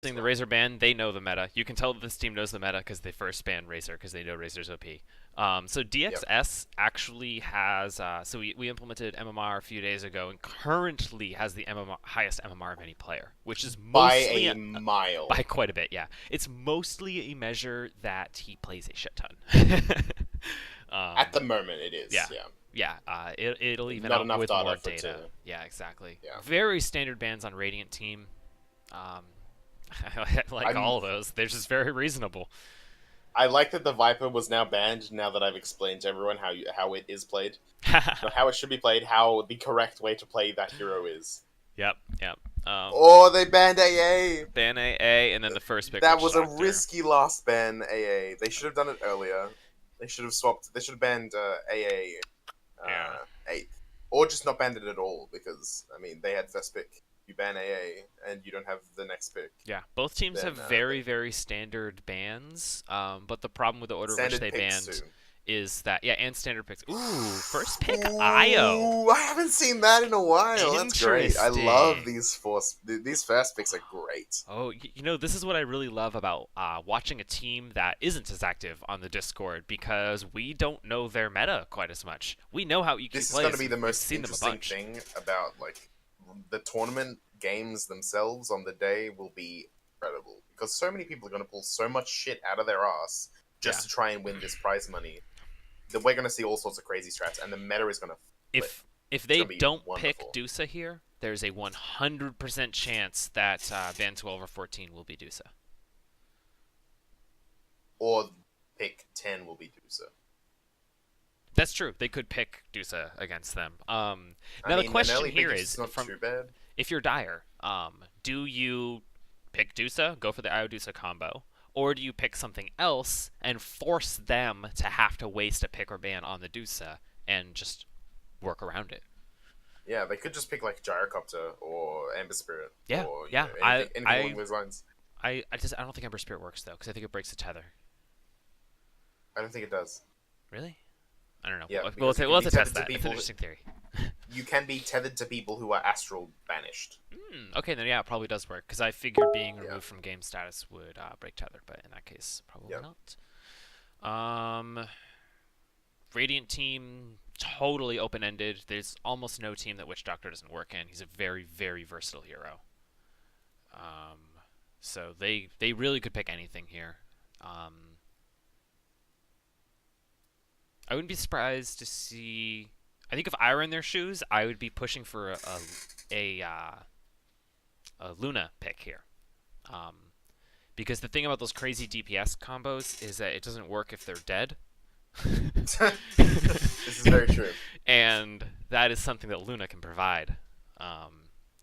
The Razor ban, they know the meta. You can tell that this team knows the meta because they first banned Razor because they know Razor's OP. So Yep. DXS actually has, so we implemented MMR a few days ago and currently has the highest MMR of any player, which is By mostly a mile. by quite a bit, yeah. It's mostly a measure that he plays a shit ton. At the moment, it Yeah. is. Yeah. Yeah, it'll even Not out enough with more data for it data. to. Yeah, exactly. Yeah. Very standard bans on Radiant team. Um, I like I'm. all of those. They're just very reasonable. I like that the Viper was now banned. Now that I've explained to everyone how it is played, not how it should be played, how the correct way to play that hero is. Yep, yep. Oh, they banned AA. Ban AA and then the first pick That Witch was a Doctor. risky last ban. AA. They should have done it earlier. They should have swapped. They should have banned AA Yeah, eighth, or just not banned it at all because I mean they had first pick. You ban AA and you don't have the next pick. yeah. Both teams Then have very, very standard bans. But the problem with the order in which standard they picks banned too. is that and standard picks. Ooh, first pick Io. Ooh, I haven't seen that in a while. That's great. I love Interesting. these first picks are great. Oh, this is what I really love about watching a team that isn't as active on the Discord because we don't know their meta quite as much. We know how EQ This is going to plays. be the We've most seen them a interesting bunch. thing about like the tournament games themselves on the day will be incredible because so many people are going to pull so much shit out of their ass Yeah. just to try and win this prize money that we're going to see all sorts of crazy strats and the meta is going to flip. If It's they going to be don't pick wonderful. Dusa here, there's a 100% chance that Ban 12 or 14 will be Dusa. Or pick 10 will be Dusa. That's true. They could pick Dusa against them. I Now the mean, an question early pick here is is, not from too bad. if you're Dire, do you pick Dusa, go for the Io Dusa combo, or do you pick something else and force them to have to waste a pick or ban on the Dusa and just work around it? Yeah, they could just pick like Gyrocopter or Amber Spirit Yeah, or yeah. anything along those lines. I don't think Ember Spirit works though because I think it breaks the tether. I don't think it does. Really? I don't know. Yeah, We'll because you can have be to test tethered to that. It's an people. interesting theory. You can be tethered to people who are astral banished. Okay, then yeah, it probably does work because I figured being Yeah. removed from game status would break tether, but in that case, probably Yeah. not. Radiant team totally open-ended. There's almost no team that Witch Doctor doesn't work in. He's a very, very versatile hero. Um, so they really could pick anything here. I wouldn't be surprised to see. I think if I were in their shoes, I would be pushing for a Luna pick here. Um, because the thing about those crazy DPS combos is that it doesn't work if they're dead. This is very true. And that is something that Luna can provide.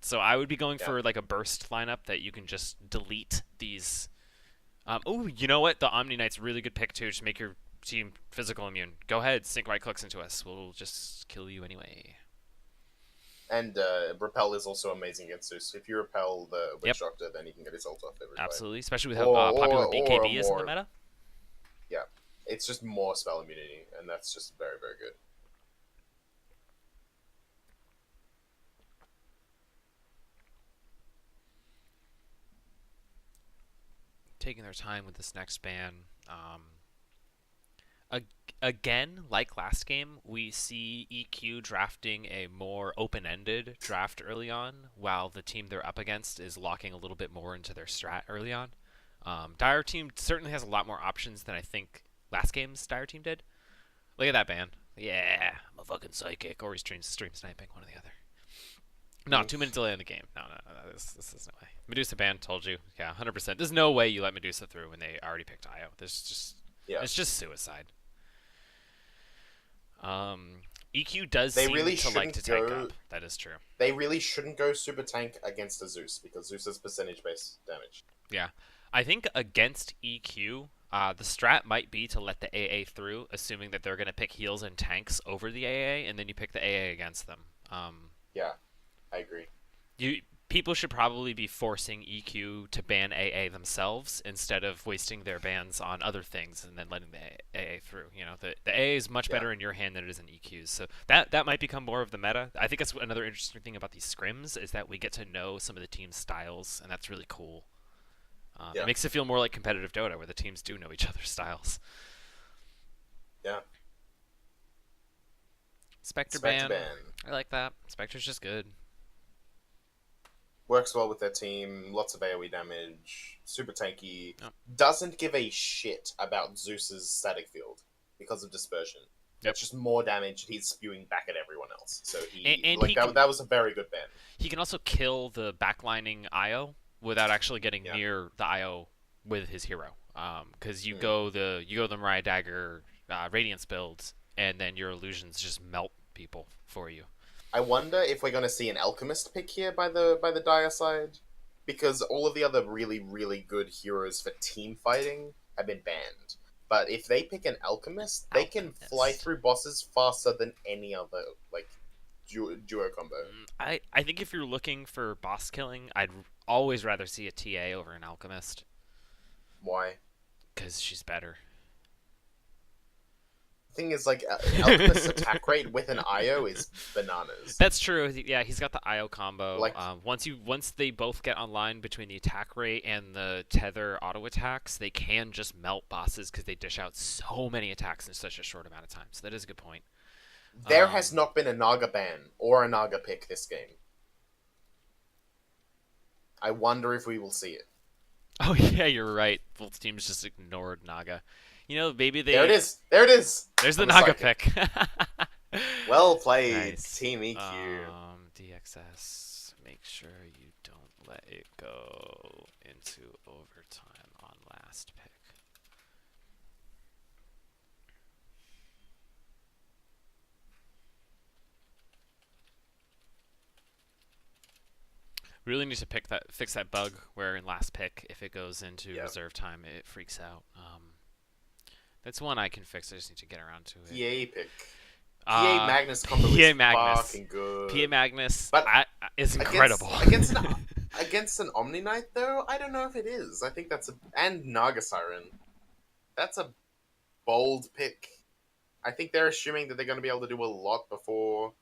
So I would be going Yeah. for like a burst lineup that you can just delete these. Oh, you know what? The Omni Knight's a really good pick too. Just make your team physical immune. Go ahead, sink right clicks into us. We'll just kill you anyway. And Repel is also amazing against Zeus. If you repel the Yep, Witch Doctor, then he can get his ult off every fight. absolutely. Especially with how popular Or BKB is in the more. meta. Yeah. It's just more spell immunity, and that's just very, very good. Taking their time with this next ban. Again, like last game, we see EQ drafting a more open-ended draft early on, while the team they're up against is locking a little bit more into their strat early on. Dire team certainly has a lot more options than I think last game's Dire team did. Look at that ban. Yeah, I'm a fucking psychic. Or he's stream sniping, one or the other. No, 2 minute delay in the game. No. This is no way. Medusa ban, told you. Yeah, 100%. There's no way you let Medusa through when they already picked Io. Yeah. It's just suicide. EQ does They seem really to like shouldn't to tank go. up. That is true. They really shouldn't go super tank against a Zeus because Zeus is percentage based damage. Yeah. I think against EQ, the strat might be to let the AA through, assuming that they're going to pick heals and tanks over the AA, and then you pick the AA against them. Yeah, I agree. People should probably be forcing EQ to ban AA themselves instead of wasting their bans on other things and then letting the AA through. The AA is much Yeah. better in your hand than it is in EQ's. So that might become more of the meta. I think that's another interesting thing about these scrims is that we get to know some of the team's styles, and that's really cool. It Yeah, makes it feel more like competitive Dota, where the teams do know each other's styles. yeah. Spectre Spectre ban, ban I like that. Spectre's just good. works well with their team. Lots of AOE damage. Super tanky. Yep. Doesn't give a shit about Zeus's static field because of dispersion. Yep. That's just more damage he's spewing back at everyone else. So he And like he can that was a very good ban. he can also kill the backlining IO without actually getting Yeah. near the IO with his hero. Because Mm. you go the Mariah Dagger Radiance builds, and then your illusions just melt people for you. I wonder if we're going to see an alchemist pick here by the Dire side, because all of the other really good heroes for team fighting have been banned. But if they pick an alchemist, they can fly Alchemist. through bosses faster than any other like duo combo. I think if you're looking for boss killing, I'd always rather see a TA over an alchemist Why? because she's better. Thing is, like alchemist's attack rate with an IO is bananas. That's true. Yeah, he's got the IO combo. Like Once they both get online between the attack rate and the tether auto attacks, they can just melt bosses because they dish out so many attacks in such a short amount of time. So that is a good point. there has not been a Naga ban or a Naga pick this game. I wonder if we will see it. Oh yeah, you're right. Both teams just ignored Naga. You know, maybe they. There it is. There it is. There's the I'm Naga psychic. pick. Well played, Nice. Team EQ. DXS. Make sure you don't let it go into overtime on last pick. Really need to fix that bug where in last pick, if it goes into Yep. reserve time, it freaks out. That's one I can fix. I just need to get around to it. PA pick. PA Magnus combo PA is Magnus. fucking good. PA Magnus But is incredible. Against an Omni Knight though, I don't know if it is. I think and Naga Siren. That's a bold pick. I think they're assuming that they're going to be able to do a lot before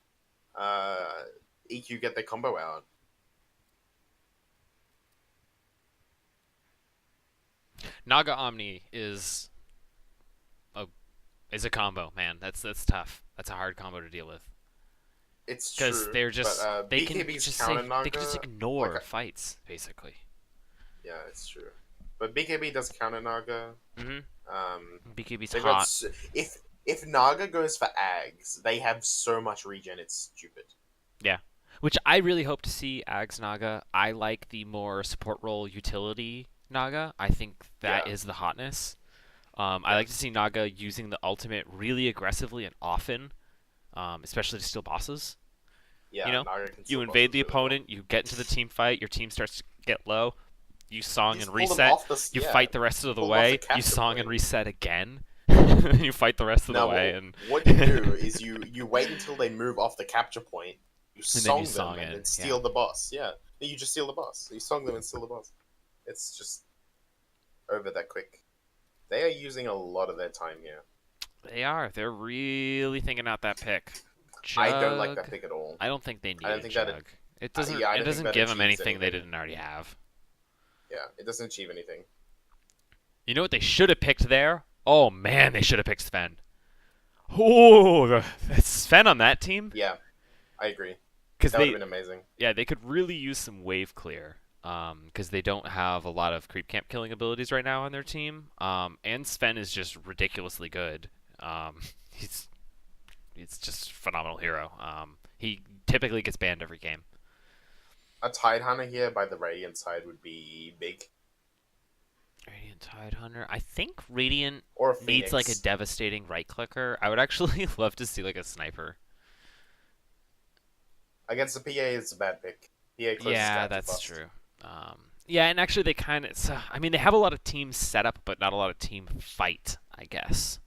EQ get their combo out. Naga Omni is a combo, man. That's tough. That's a hard combo to deal with It's because true. they're just but, they can BKB's just counter Naga, they can just ignore like, fights basically. yeah, it's true. But BKB does counter Naga. BKB's They've hot. got if Naga goes for Ags, they have so much regen. It's stupid. Yeah. Which I really hope to see Ags Naga. I like the more support role utility Naga. I think that is the hotness. I like to see Naga using the ultimate really aggressively and often, especially to steal bosses. Yeah, You know, Naga can you steal invade bosses the really well. opponent, you get into the team fight, your team starts to get low, you song Just and pull them reset, off the- you yeah, fight the rest of the pull them off the way, you capture song point. and reset again, you fight the rest of the No, way, and what you do is you wait until they move off the capture point, you then you song song them, and it, then steal the boss. Yeah, you just steal the boss. You song them and steal the boss. It's just over that quick. They are using a lot of their time here. they're really thinking out that pick. I don't like Jug. that pick at all. I don't think they need I don't a think Jug. that It doesn't. yeah, I It don't think doesn't that give them achieves anything they anything. didn't already have. Yeah, it doesn't achieve anything. You know what they should have picked there? Oh man, they should have picked Sven. Oh, Sven on that team? Yeah, I agree. Because That would they, have been amazing. yeah, they could really use some wave clear. Because they don't have a lot of creep camp killing abilities right now on their team. And Sven is just ridiculously good. He's just a phenomenal hero. He typically gets banned every game. A Tide Hunter here by the Radiant side would be big. Radiant Tidehunter. I think Radiant Or a Phoenix. needs like a devastating right clicker. I would actually love to see like a sniper. Against the PA, it's a bad pick. PA closes Yeah, down too that's fast. true. Yeah, and actually they kind of. I mean, they have a lot of teams set up, but not a lot of team fight. I guess.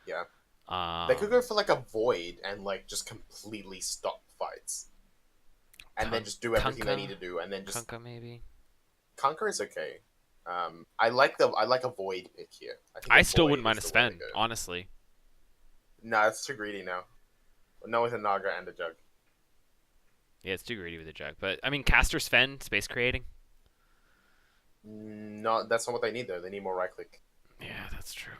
Yeah. Um, They could go for like a Void and like just completely stop fights. And then just do everything they Kunkka? need to do, and then just Kunkka maybe. Conquer is okay. I like a Void pick here. think I a still Void wouldn't mind a is the way to Sven, go. honestly. No, it's too greedy now. No, with a Naga and a Jug. Yeah, it's too greedy with a jug. But I mean, caster Sven, space creating. Not that's not what they need though. They need more right click. Yeah, that's true.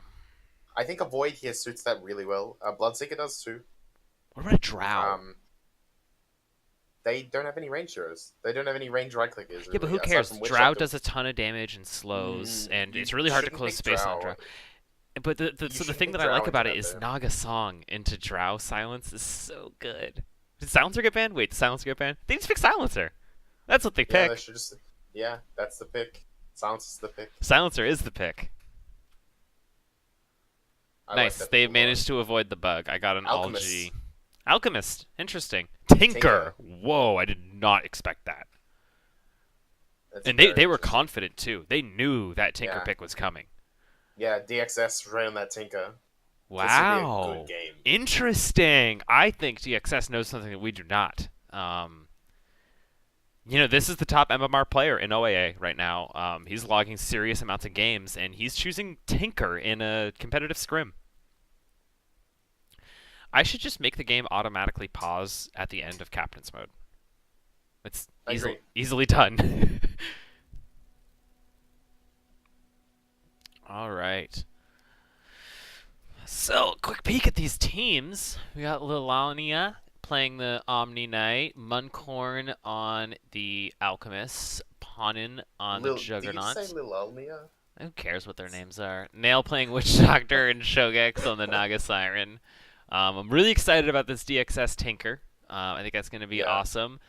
I think a void here suits that really well. Bloodseeker does too. What about a drow? Um, they don't have any range heroes. They don't have any range right clickers. Yeah, but Really, who aside cares? from Witch Drow Doctor. does a ton of damage and slows, and You it's really hard to shouldn't close pick space on Drow. Drow. But the You so the shouldn't thing pick that I Drow like into about it that is though. Naga Song into Drow Silence is so good. Did Silencer get banned? Wait, did Silencer get banned? They just picked Silencer. That's what they Yeah, they pick. should just. Yeah, that's the pick. Silence is the pick. Silencer is the pick. I like Nice. that They pick a lot. managed to avoid the bug. I got an Alchemist. Algae. Alchemist. Interesting. Tinker. Tinker. Whoa, I did not expect that. That's And very they were interesting. confident too. They knew that Tinker Yeah. pick was coming. Yeah, DXS ran that Tinker. This would be a Wow. good game. Interesting. I think DXS knows something that we do not. This is the top MMR player in OAA right now. He's logging serious amounts of games, and he's choosing Tinker in a competitive scrim. I should just make the game automatically pause at the end of Captain's Mode. It's I agree. easily done. All right. So, quick peek at these teams. We got Lilania playing the Omni Knight, Muncorn on the Alchemist, Ponin on the Juggernaut. Did you say Lil Almia? Who cares what their names are? Nail playing Witch Doctor and Shogex on the Naga Siren. I'm really excited about this DXS Tinker. I think that's going to be awesome.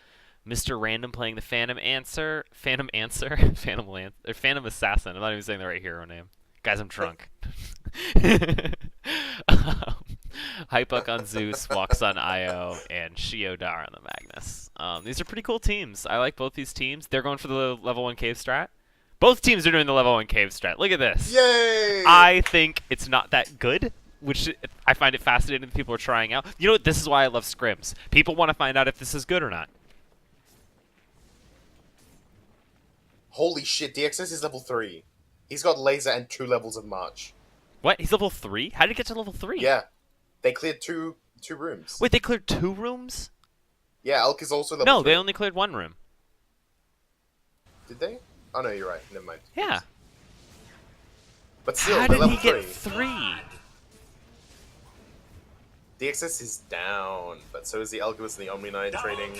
Mr. Random playing the Phantom Answer, Phantom Assassin. I'm not even saying the right hero name. Guys, I'm drunk. Hypuck on Zeus, Walks on Io, and Shiodar on the Magnus. These are pretty cool teams. I like both these teams. They're going for the level 1 cave strat. Both teams are doing the level 1 cave strat. Look at this. Yay! I think it's not that good, which I find it fascinating that people are trying out. You know what? This is why I love scrims. People want to find out if this is good or not. Holy shit, DXS is level 3. He's got laser and 2 levels of march. What? He's level 3? How did he get to level 3? Yeah. They cleared two rooms. Wait, they cleared 2 rooms? Yeah, Elk is also level No, 3. they only cleared 1 room. Did they? Oh no, you're right. Never mind. Yeah. But still, How they're did level he get 3. 3? DXS is down, but so is the Alchemist and the Omni Knight trading.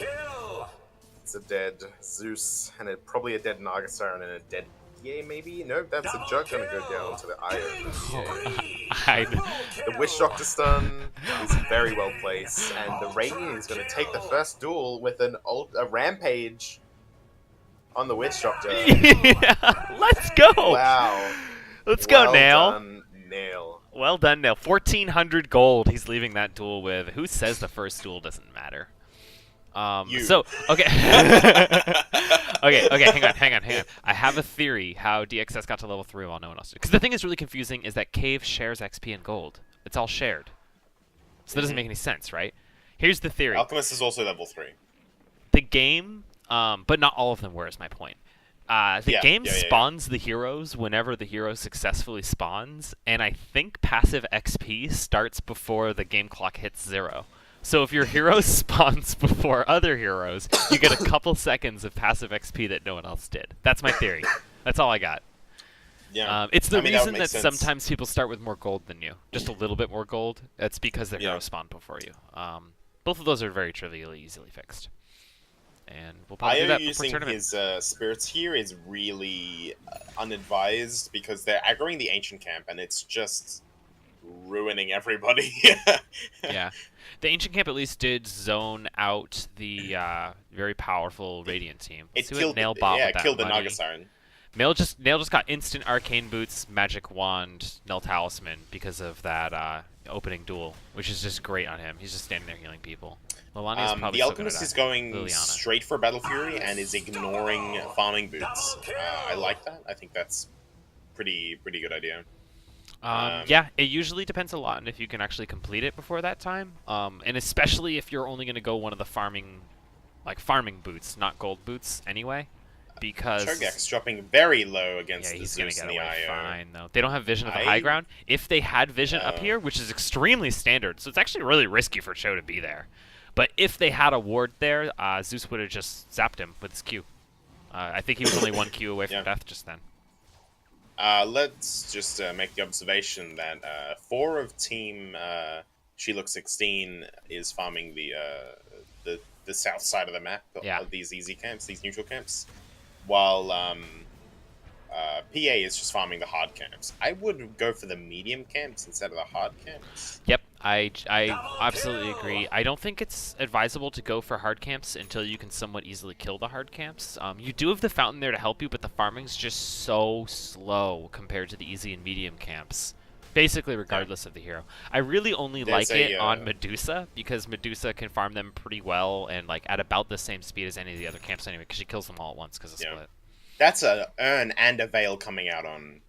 It's a dead Zeus, and probably a dead Naga Siren and a dead... Yeah, maybe? No, that's a Jug gonna go down to the Iron. The Witch Doctor stun is very well placed, and the Radiant is gonna take the first duel with a Rampage on the Witch Doctor. Yeah, let's go! Wow. Let's go, Well Nail. done, Nail. Well done, Nail. 1,400 gold he's leaving that duel with. Who says the first duel doesn't matter? You. So, okay. okay, hang on. I have a theory how DXS got to level 3 while no one else did. Because the thing that's really confusing is that Cave shares XP and gold. It's all shared. So that doesn't make any sense, right? Here's the theory. Alchemist is also level 3. The game, but not all of them were, is my point. The game spawns the heroes whenever the hero successfully spawns, and I think passive XP starts before the game clock hits 0. So if your hero spawns before other heroes, you get a couple seconds of passive XP that no one else did. That's my theory. That's all I got. Yeah. It's the I mean, reason that would that make sense. sometimes people start with more gold than you. Just a little bit more gold. That's because their hero spawned before you. Both of those are very trivially, easily fixed. And we'll probably do that before using tournament. his spirits here is really unadvised because they're aggroing the ancient camp and it's just ruining everybody. Yeah. The Ancient Camp at least did zone out the very powerful Radiant team. It See what killed, Nail bought with that killed the money. Naga Siren. Nail just got instant Arcane Boots, Magic Wand, Nel Talisman because of that opening duel, which is just great on him. He's just standing there healing people. Lilania's probably The still Alchemist gonna is die. going Liliana. straight for Battle Fury and is ignoring farming boots. I like that. I think that's pretty good idea. Yeah, it usually depends a lot on if you can actually complete it before that time, and especially if you're only going to go one of the farming boots, not gold boots anyway, because Chogex dropping very low against yeah, the he's going to Zeus get and the away IO. fine though. They don't have vision of the high ground. If they had vision up here, which is extremely standard, so it's actually really risky for Cho to be there. But if they had a ward there, Zeus would have just zapped him with his Q. I think he was only 1Q away from Yeah. death just then. Let's just make the observation that 4 of Team SL16 is farming the south side of the map Yeah. of these easy camps, these neutral camps, while PA is just farming the hard camps. I would go for the medium camps instead of the hard camps. Yep, I absolutely agree. I don't think it's advisable to go for hard camps until you can somewhat easily kill the hard camps. You do have the fountain there to help you, but the farming's just so slow compared to the easy and medium camps. Basically, regardless of the hero. I really only There's like it a on Medusa because Medusa can farm them pretty well and like at about the same speed as any of the other camps anyway, because she kills them all at once because of yeah. split. That's a urn and a veil coming out on.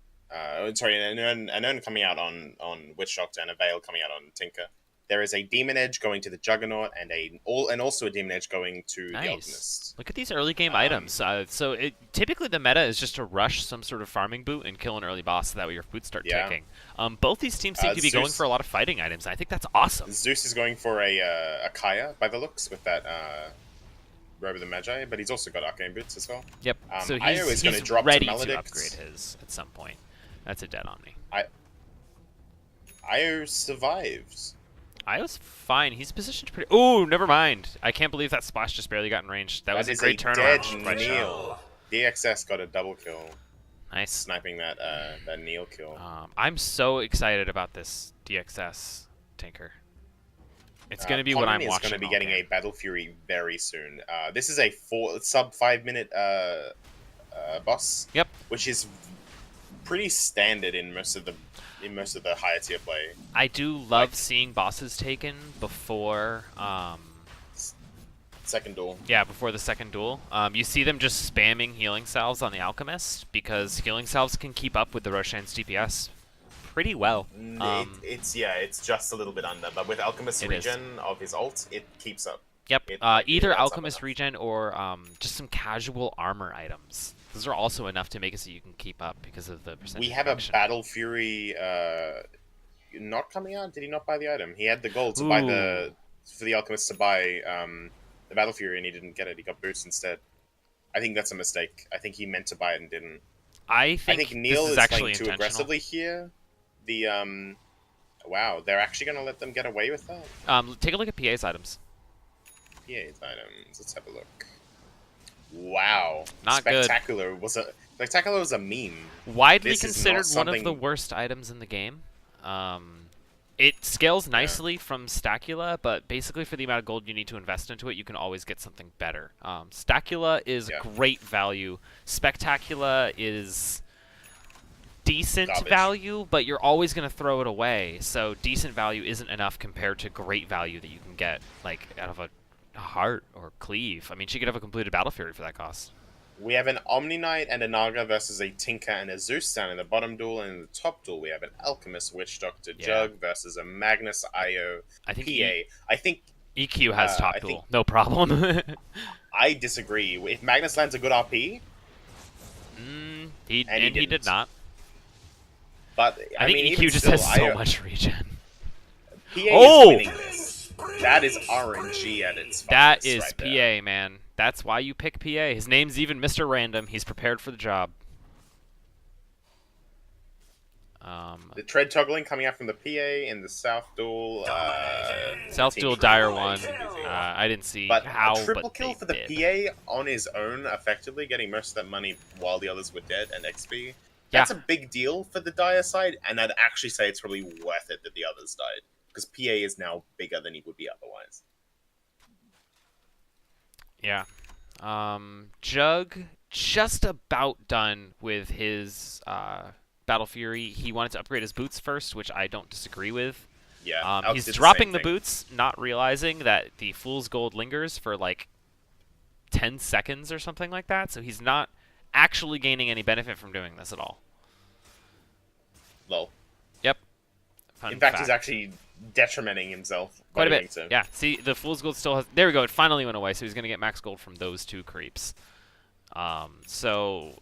Sorry, an urn coming out on Witch Doctor and a veil coming out on Tinker. There is a demon edge going to the Juggernaut and also a demon edge going to the Nice. Alchemist. Look at these early game items. Typically the meta is just to rush some sort of farming boot and kill an early boss so that way your boots start Yeah. ticking. Both these teams seem to be going for a lot of fighting items. I think that's awesome. Zeus is going for a Kaya by the looks with that Robe of the Magi, but he's also got Arcane Boots as well. Yep. So Io is going he's to drop ready to to Maledicts. upgrade his at some point. That's a dead on me. Io survives. Io's fine. He's positioned pretty. Oh, never mind. I can't believe that splash just barely got in range. That was a is great dead turnaround. Right shot. Neil. DXS got a double kill, Nice. sniping that Neil kill. I'm so excited about this DXS Tinker. It's going to be what I'm watching. Is going to be all getting game. a Battle Fury very soon. This is a sub 5 minute boss. Yep. Which is pretty standard in most of the higher tier play. I do love seeing bosses taken before. Second duel. Yeah, before the second duel. You see them just spamming healing salves on the Alchemist because healing salves can keep up with the Roshan's DPS pretty well. It's just a little bit under, but with Alchemist regen of his ult, it keeps up. Yep. Either Alchemist regen or just some casual armor items. Those are also enough to make it so you can keep up because of the percentage. We have a Battle Fury not coming out. Did he not buy the item? He had the gold to buy for the Alchemist to buy the Battle Fury, and he didn't get it. He got boots instead. I think that's a mistake. I think he meant to buy it and didn't. I think Neil this is is actually playing too aggressively here. Wow, they're actually going to let them get away with that? Take a look at PA's items. PA's items. Let's have a look. Wow. Not Spectacular good. Spectacular was a meme. Widely considered one of the worst items in the game. It scales nicely from Stacula, but basically for the amount of gold you need to invest into it, you can always get something better. Stacula is great value. Spectacular is decent value, but you're always going to throw it away. So decent value isn't enough compared to great value that you can get like out of a Heart or Cleave. I mean, she could have a completed Battle Fury for that cost. We have an Omni Knight and a Naga versus a Tinker and a Zeus down in the bottom duel, and in the top duel we have an Alchemist Witch Doctor Jug versus a Magnus Io PA. I think EQ has top duel, no problem. I disagree. If Magnus lands a good RP, he did not. But I think mean, EQ just has so much regen. PA is winning this. That is RNG at its finest. That is right PA, there. man. That's why you pick PA. His name's even Mr. Random. He's prepared for the job. The tread toggling coming out from the PA in the South duel. South duel Dire one. I didn't see how, a triple but kill for the PA on his own, effectively getting most of that money while the others were dead and XP. That's a big deal for the Dire side, and I'd actually say it's probably worth it that the others died. Because PA is now bigger than he would be otherwise. Yeah. Jug, just about done with his Battle Fury. He wanted to upgrade his boots first, which I don't disagree with. Yeah, he's dropping the boots, not realizing that the Fool's Gold lingers for like 10 seconds or something like that, so he's not actually gaining any benefit from doing this at all. Lol. Yep. In fact, he's actually detrimenting himself quite a bit. Yeah, see, the Fool's Gold still has... There we go, it finally went away, so he's going to get max gold from those two creeps. So,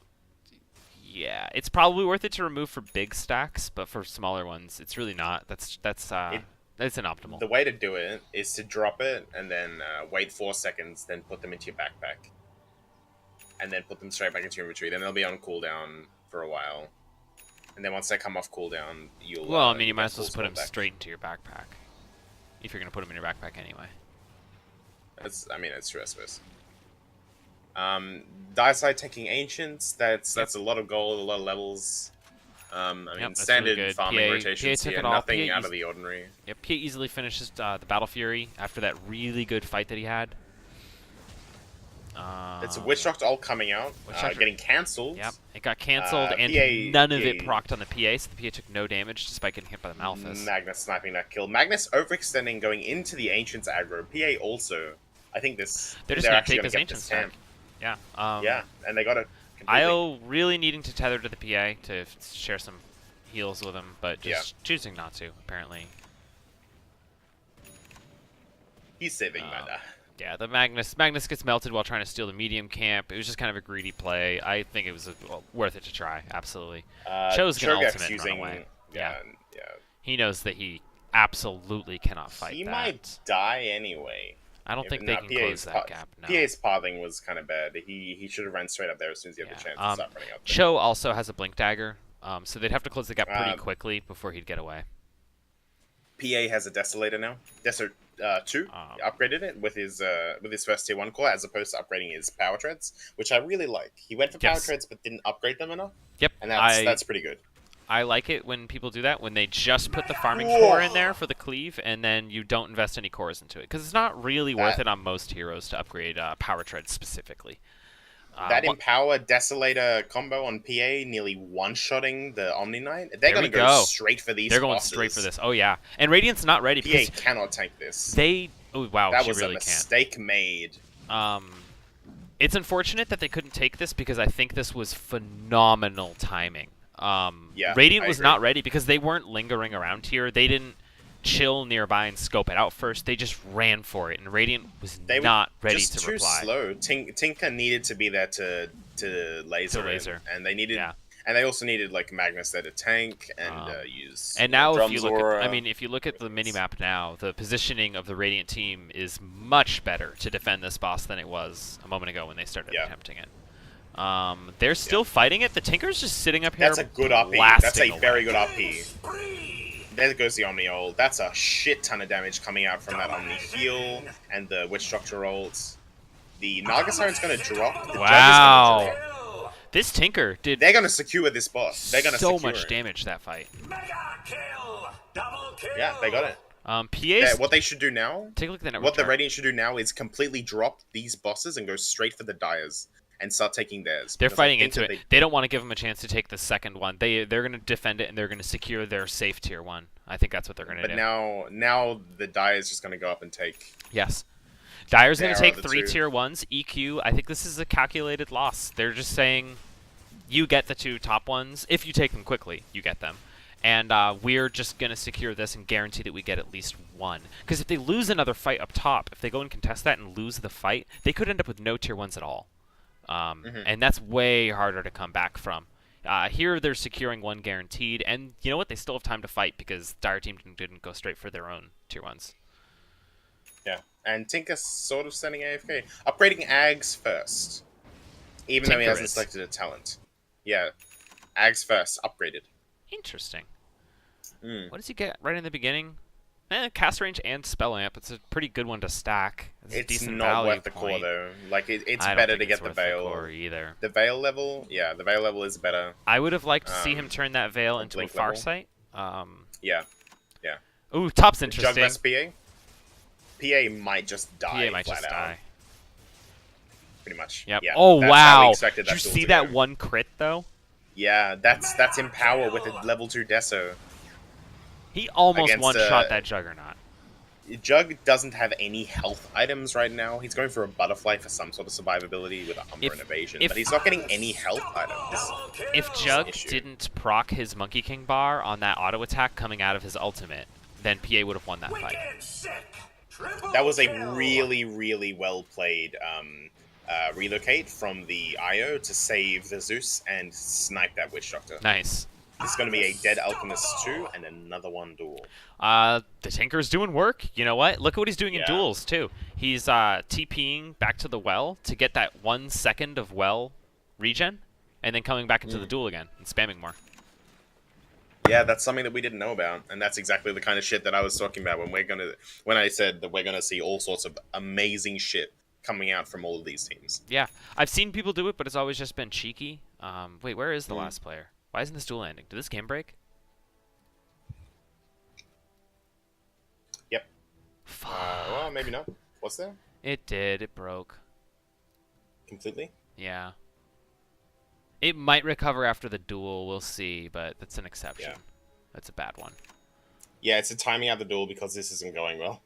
yeah, it's probably worth it to remove for big stacks, but for smaller ones, it's really not. That's inoptimal. The way to do it is to drop it, and then wait 4 seconds, then put them into your backpack. and then put them straight back into your inventory. Then they'll be on cooldown for a while. And then once they come off cooldown, you'll... Well, I mean, you you'll might get as well full just put spell them deck. straight into your backpack. If you're going to put them in your backpack anyway. I mean, it's true, I suppose. Diaside taking Ancients, that's a lot of gold, a lot of levels. I mean, That's standard really good. farming PA rotations took here, it all. nothing PA out of the ordinary. Yeah, PA easily finishes the Battle Fury after that really good fight that he had. It's a Witch Doctor all coming out, getting cancelled. Yep, it got cancelled, and PA, none of it procced on the PA, so the PA took no damage despite getting hit by the Malthus. Magnus sniping that kill. Magnus overextending, going into the Ancients aggro. PA also. I think they're just going to take this Ancient stack. Yeah. Yeah, and they got it. IO really needing to tether to the PA to share some heals with him, but just choosing not to, apparently. He's saving mana. Yeah, the Magnus gets melted while trying to steal the medium camp. It was just kind of a greedy play. I think it was worth it to try, absolutely. Cho's going to ultimate and run away. Yeah. He knows that he absolutely cannot fight He that. might die anyway. I don't think they can close that gap. No. PA's pathing was kind of bad. He should have ran straight up there as soon as he had the chance to start running up there. Cho also has a Blink Dagger, so they'd have to close the gap pretty quickly before he'd get away. PA has a Desolator now. Desert 2 upgraded it with his first tier 1 core as opposed to upgrading his Power Treads, which I really like. He went for Power Treads but didn't upgrade them enough. Yep. And that's pretty good. I like it when people do that, when they just put the farming core in there for the cleave, and then you don't invest any cores into it. Because it's not really worth it on most heroes to upgrade Power Treads specifically. That Empower Desolator combo on PA nearly one-shotting the Omni Knight. They're going to go straight for these They're going bosses. straight for this. Oh, yeah. And Radiant's not ready. PA cannot tank this. Oh, wow, that was really a mistake made. It's unfortunate that they couldn't take this because I think this was phenomenal timing. Radiant was not ready because they weren't lingering around here. They didn't chill nearby and scope it out first. They just ran for it, and Radiant was not ready to reply. Slow. Tinker needed to be there to laser. And they needed, and they also needed like Magnus there to tank and use. And now, if you look at, if you look at the minimap now, the positioning of the Radiant team is much better to defend this boss than it was a moment ago when they started attempting it. They're still fighting it. The Tinker's just sitting up here. That's a good RP. That's a very good RP. There goes the Omni ult. That's a shit ton of damage coming out from that Omni heal and the Witch Doctor ult. The Naga Siren's going to drop. The Jug is gonna drop. This Tinker did. They're going to secure this boss. They're going to so much damage that fight. Yeah, they got it. PA's. What they should do now. Take a look at the network What the chart. Radiant should do now is completely drop these bosses and go straight for the Dyers. And start taking theirs. They're fighting into it. They don't want to give them a chance to take the second one. They're going to defend it, and they're going to secure their safe tier 1. I think that's what they're going to do. But now the Dire is just going to go up and take... Yes. Dire's going to take 3 tier 1s. EQ, I think this is a calculated loss. They're just saying, you get the 2 top ones. If you take them quickly, you get them. And we're just going to secure this and guarantee that we get at least 1. Because if they lose another fight up top, if they go and contest that and lose the fight, they could end up with no tier 1s at all. And that's way harder to come back from. Here they're securing 1 guaranteed, and you know what? They still have time to fight because Dire Team didn't go straight for their own tier 1s. Yeah, and Tinker's sort of standing AFK. Upgrading Ags first. Even though he hasn't selected a talent. Yeah, Ags first, upgraded. Interesting. What does he get right in the beginning? Cast range and spell amp. It's a pretty good one to stack. It's not worth the core though. Like it's better to get the Veil. Either. The Veil level, the Veil level is better. I would have liked to see him turn that Veil into a Farsight. Yeah. Ooh, top's interesting. Jug vs PA. PA might just die. PA might just die. Pretty much. Yep. Yeah, oh wow! Did you see that one crit though? Yeah, that's Empower with a level 2 Deso. He almost one-shot that Juggernaut. Jug doesn't have any health items right now. He's going for a Butterfly for some sort of survivability with a Humber and Evasion, but he's not getting any health items. If Jug didn't proc his Monkey King bar on that auto attack coming out of his ultimate, then PA would have won that fight. That was a really, really well played relocate from the IO to save the Zeus and snipe that Witch Doctor. Nice. This is going to be a dead Alchemist 2 and another one duel. The Tinker's doing work. You know what? Look at what he's doing in Yeah. duels, too. He's TPing back to the well to get that 1 second of well regen, and then coming back into the duel again and spamming more. Yeah, that's something that we didn't know about, and that's exactly the kind of shit that I was talking about when I said that we're gonna see all sorts of amazing shit coming out from all of these teams. Yeah, I've seen people do it, but it's always just been cheeky. Wait, where is the last player? Why isn't this duel ending? Did this game break? Yep. Fuck. Well, maybe not. What's there? It did. It broke. Completely? Yeah. It might recover after the duel. We'll see, but that's an exception. Yeah. That's a bad one. Yeah, it's a timing out the duel because this isn't going well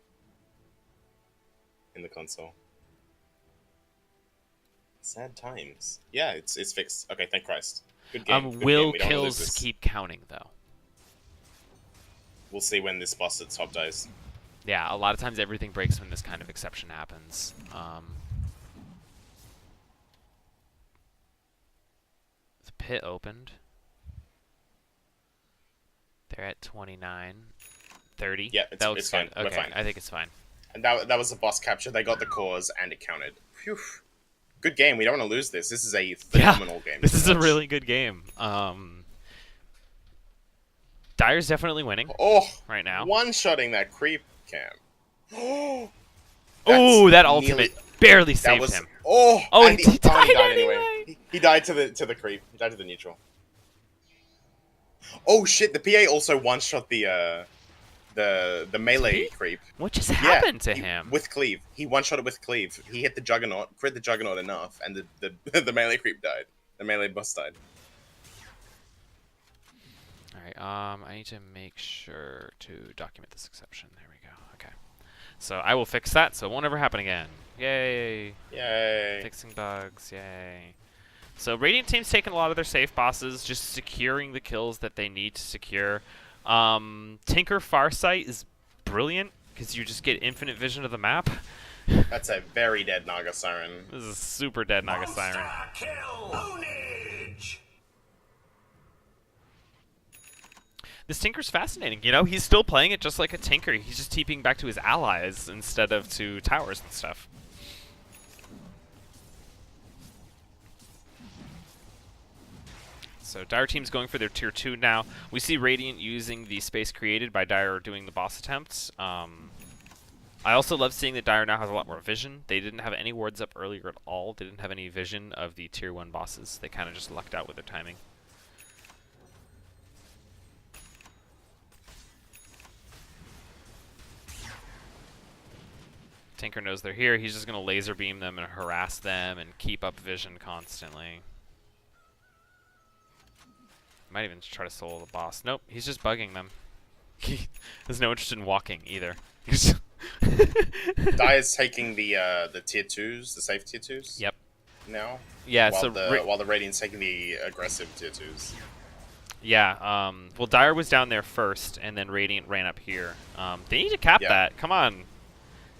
in the console. Sad times. Yeah, it's fixed. Okay, thank Christ. Good game. Good Will game. We don't wanna lose kills this. keep counting, though? We'll see when this boss at top dies. Yeah, a lot of times everything breaks when this kind of exception happens. The pit opened. They're at 29. 30. Yeah, that looks it's fine. good. We're Okay, fine. I think it's fine. And that was the boss capture. They got the cores and it counted. Phew. Good game. We don't want to lose this. This is a phenomenal game. This is a really good game. Dire's definitely winning right now. One-shotting that creep cam. Oh, that ultimate barely saved him. And he died anyway. He died to the creep. He died to the neutral. Oh shit! The PA also one-shot the melee creep. What just happened to he, him? With cleave? He one-shot it with cleave. He hit the juggernaut, crit the juggernaut enough, and the melee creep died. The melee boss died. Alright, I need to make sure to document this exception. There we go. Okay. So I will fix that so it won't ever happen again. Yay! Yay! Fixing bugs, yay. So Radiant Team's taking a lot of their safe bosses, just securing the kills that they need to secure. Tinker Farsight is brilliant, because you just get infinite vision of the map. That's a very dead Naga Siren. This is a super dead Naga Siren. This Tinker's fascinating, you know? He's still playing it just like a Tinker. He's just TPing back to his allies instead of to towers and stuff. So Dire Team's going for their tier 2 now. We see Radiant using the space created by Dire doing the boss attempts. I also love seeing that Dire now has a lot more vision. They didn't have any wards up earlier at all. They didn't have any vision of the tier 1 bosses. They kind of just lucked out with their timing. Tinker knows they're here. He's just going to laser beam them and harass them and keep up vision constantly. Might even try to solo the boss. Nope, he's just bugging them. He has no interest in walking either. Dire's taking the tier 2s, the safe tier 2s. Yep. Now. Yeah. While the Radiant's taking the aggressive tier 2s. Yeah. Well, Dire was down there first, and then Radiant ran up here. They need to cap that. Come on,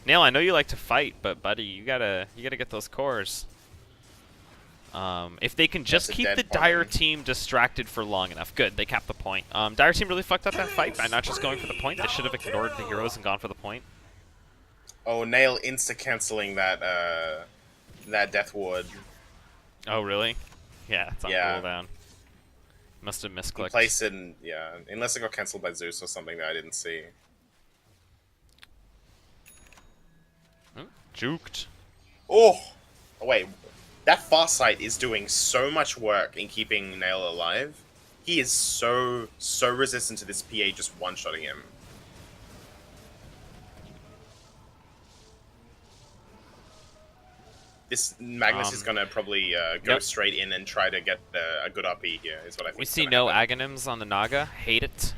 Nail. I know you like to fight, but buddy, you gotta get those cores. If they can just keep the Dire team distracted for long enough. Good, they capped the point. Dire team really fucked up that fight by not just going for the point. They should have ignored the heroes and gone for the point. Oh, Nail insta-canceling that Death Ward. Oh, really? Yeah, it's on cooldown. Must have misclicked. Place in, unless it got cancelled by Zeus or something that I didn't see. Juked. Oh! Wait. That Farsight is doing so much work in keeping Nail alive. He is so resistant to this PA just one-shotting him. This Magnus is going to probably go straight in and try to get a good RP here, is what I think. We see no Aghanims on the Naga. Hate it.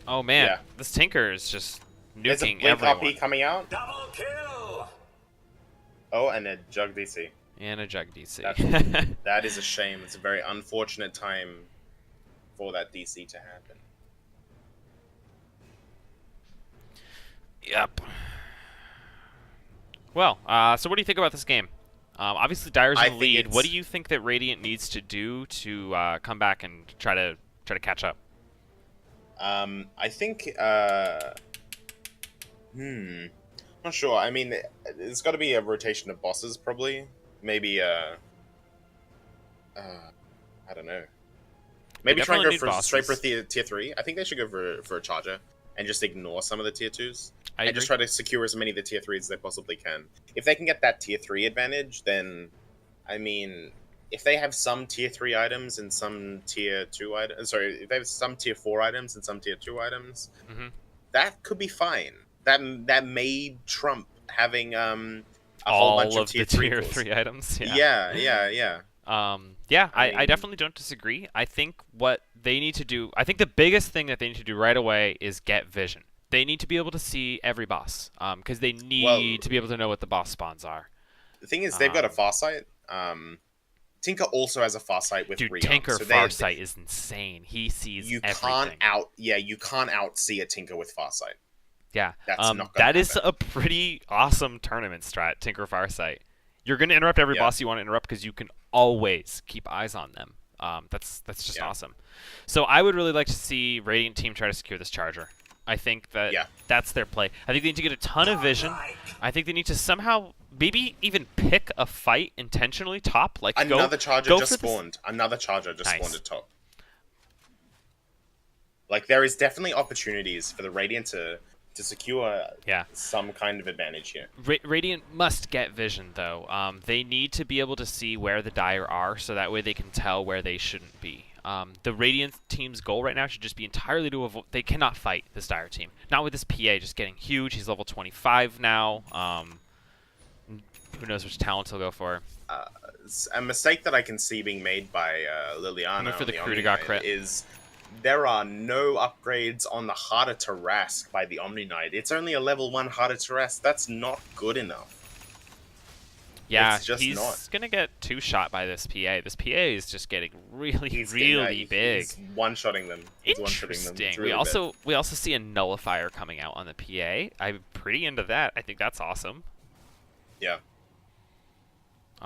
Oh man, this Tinker is just nuking everyone. There's a Blink RP coming out. Double kill! Oh, and a Jug DC. And a Jug DC. That is a shame. It's a very unfortunate time for that DC to happen. Yep. Well, so what do you think about this game? Obviously, Dire's in I the think lead. What do it's. you think that Radiant needs to do to come back and try to catch up? I think. Hmm. Not sure. I mean, there's got to be a rotation of bosses, probably. Maybe. I don't know. They Maybe try and definitely go need for straight for bosses. tier three. I think they should go for a charger and just ignore some of the tier twos I and just agree. try to secure as many of the tier threes as they possibly can. If they can get that tier three advantage, then I mean, if they have some tier three items and some tier two items, sorry, if they have some tier four items and some tier two items, Hmm. that could be fine. That may trump having a whole bunch All of of tier the three tier cores. 3 items, yeah. Yeah. Yeah, I I mean, definitely don't disagree. I think what they need to do, I think the biggest thing that they need to do right away is get vision. They need to be able to see every boss, because they well, need to be able to know what the boss spawns are. the thing is, they've got a Um, farsight. Tinker also has a farsight with Dude, rearm, Tinker so they Farsight is insane. He sees you can't everything. out yeah you can't outsee a Tinker with farsight. Yeah, That's not gonna that is happen. a pretty awesome tournament strat, Tinker Farsight. You're going to interrupt every Yeah, boss you want to interrupt because you can always keep eyes on them. That's just yeah, awesome. So I would really like to see Radiant Team try to secure this charger. I think that yeah. that's their play. I think they need to get a ton of vision. I think they need to somehow maybe even pick a fight intentionally top. Like Another charger go just for this. spawned. Another charger just spawned Nice. at top. Like there is definitely opportunities for the Radiant to secure Yeah. some kind of advantage here. Radiant must get vision, though. They need to be able to see where the Dire are, so that way they can tell where they shouldn't be. The Radiant team's goal right now should just be entirely to avoid. They cannot fight this Dire team. Not with this PA just getting huge. He's level 25 now. Who knows which talent he'll go for? Uh, a mistake that I can see being made by Coming Liliana for on the the crew Omni to got Knight crit. is there are no upgrades on the harder to Rask by the Omni Knight. It's only a level 1 harder to Rask. That's not good enough. Yeah, It's just he's not. gonna get two-shot by this PA. This PA is just getting really, He's really big. He's one-shotting them. He's one-shotting them. Interesting. It's We really also we also see a nullifier coming out on the PA. I'm pretty into that. I think that's awesome. bad. Yeah.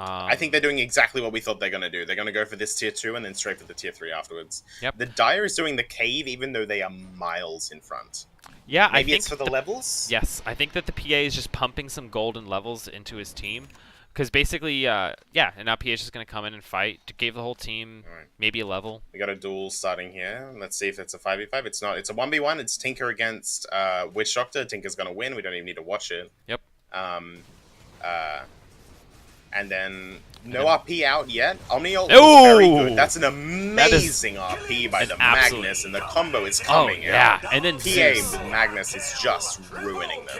I think they're doing exactly what we thought they're going to do. They're going to go for this tier 2 and then straight for the tier 3 afterwards. Yep. The Dire is doing the cave even though they are miles in front. Yeah, I Maybe think it's for the levels? yes, I think that the PA is just pumping some golden levels into his team. Because basically, yeah, and now PA is just going to come in and fight. Gave the whole team All right. maybe a level. We got a duel starting here. Let's see if it's a 5v5. It's not. It's a 1v1. It's Tinker against Witch Doctor. Tinker's going to win. We don't even need to watch it. Yep. Um, and then no RP out yet. Omni ult Oh! is very good. That's an amazing RP by an the absolute- Magnus, and the combo is Oh coming. yeah, and then PA Zeus. with Magnus is just ruining them.